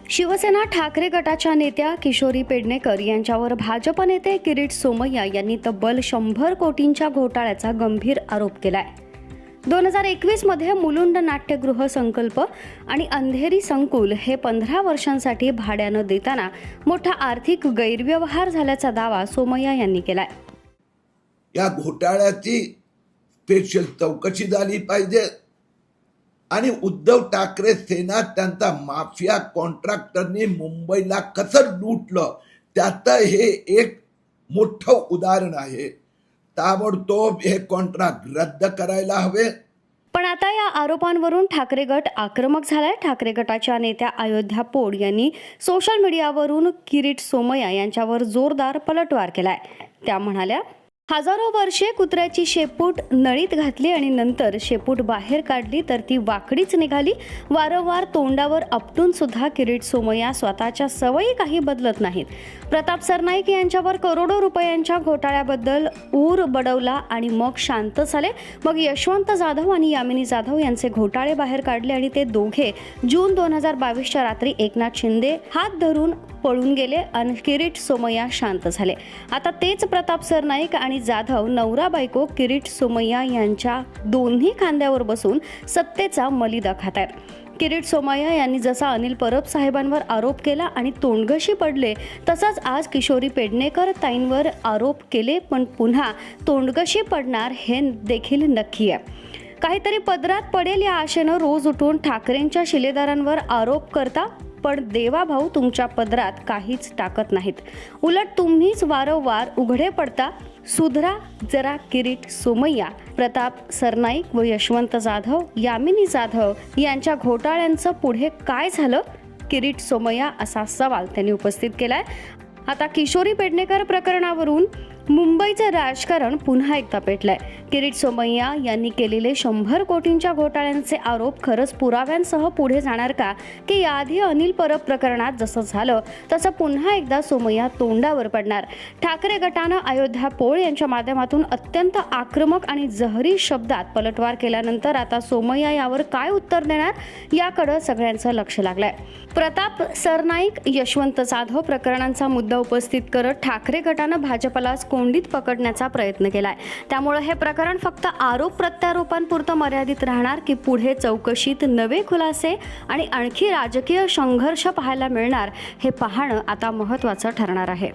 शिवसेना ठाकरे गटाच्या नेत्या किशोरी पेडणेकर यांच्यावर भाजप नेते किरीट सोमय्या यांनी तब्बल 100 कोटींच्या घोटाळ्याचा गंभीर आरोप केलाय। 2021 मध्ये मुलुंड नाट्यगृह संकल्प आणि अंधेरी संकुल हे 15 वर्षांसाठी भाड्यानं देताना मोठा आर्थिक गैरव्यवहार झाल्याचा दावा सोमय्या यांनी केलाय। या घोटाळ्याची स्पेशल चौकशी झाली पाहिजे आणि उद्धव ठाकरे सेना त्यांचा माफिया कॉन्ट्रॅक्टरने मुंबईला कसं लुटलं त्याचं हे एक मोठं उदाहरण आहे। ताबडतोब हे कॉन्ट्रॅक्ट रद्द करायला हवे। पण आता या आरोपांवरून ठाकरे गट आक्रमक झालाय। ठाकरे गटाच्या नेत्या अयोध्या पोड यांनी सोशल मीडियावरून किरीट सोमय्या यांच्यावर जोरदार पलटवार केलाय। त्या म्हणाल्या, हजारो वर्षे कुत्र्याची शेपूट नळीत घातली आणि नंतर शेपूट बाहेर काढली तर ती वाकडीच निघाली। वारंवार तोंडावर आपटून सुद्धा किरीट सोमय्या स्वतःच्या सवयी काही बदलत नाहीत। प्रताप सरनाईक यांच्यावर करोडो रुपयांच्या घोटाळ्याबद्दल ऊर बडवला आणि मग शांत झाले। मग यशवंत जाधव आणि यामिनी जाधव यांचे घोटाळे बाहेर काढले आणि ते दोघे जून 2022च्या रात्री एकनाथ शिंदे हात धरून पळून गेले आणि किरीट सोमय्या शांत झाले। आता तेच प्रताप सरनाईक आणि जाधव नवरा बायको किरीट सोमय्या यांच्या दोन्ही खांद्यावर बसून सत्तेचा मलिदा खातायत। किरीट सोमय्या यांनी जसा अनिल परब साहेबांवर आरोप केला आणि तोंडघशी पडले, तसाच आज किशोरी पेडणेकर ताईंवर आरोप केले, पण पुन्हा तोंडघशी पडणार हे देखील नक्की आहे। काहीतरी पदरात पडेल या आशेनं रोज उठून ठाकरेंच्या शिलेदारांवर आरोप करता, पण देवा भाऊ तुमच्या पदरात काहीच टाकत नाहीत। उलट तुम्हीच वारंवार उघडे पडता। सुधरा जरा किरीट सोमय्या। प्रताप सरनाईक व यशवंत जाधव, यामिनी जाधव यांच्या घोटाळ्यांचं पुढे काय झालं? किरीट सोमय्या असा सवाल त्यांनी उपस्थित केलाय। आता किशोरी पेडणेकर प्रकरणावरून मुंबईचं राजकारण पुन्हा एकदा पेटलंय। किरीट सोमय्या यांनी केलेले 100 कोटींच्या घोटाळ्यांचे आरोप खरंच पुराव्यांसह पुढे जाणार का, की याआधी अनिल परब प्रकरणात जसं झालं तसं पुन्हा एकदा सोमय्या तोंडावर पडणार? ठाकरे गटानं अयोध्या पोळ यांच्या माध्यमातून अत्यंत आक्रमक आणि जहरी शब्दात पलटवार केल्यानंतर आता सोमय्या यावर काय उत्तर देणार याकडे सगळ्यांचं लक्ष लागलंय। प्रताप सरनाईक, यशवंत जाधव प्रकरणांचा मुद्दा उपस्थित करत ठाकरे गटानं भाजपला कोंडीत पकडण्याचा प्रयत्न केलाय। त्यामुळे हे प्रकरण फक्त आरोप प्रत्यारोपांपुरतं मर्यादित राहणार, की पुढे चौकशीत नवे खुलासे आणि आणखी राजकीय संघर्ष पाहायला मिळणार, हे पाहणं आता महत्त्वाचं ठरणार आहे।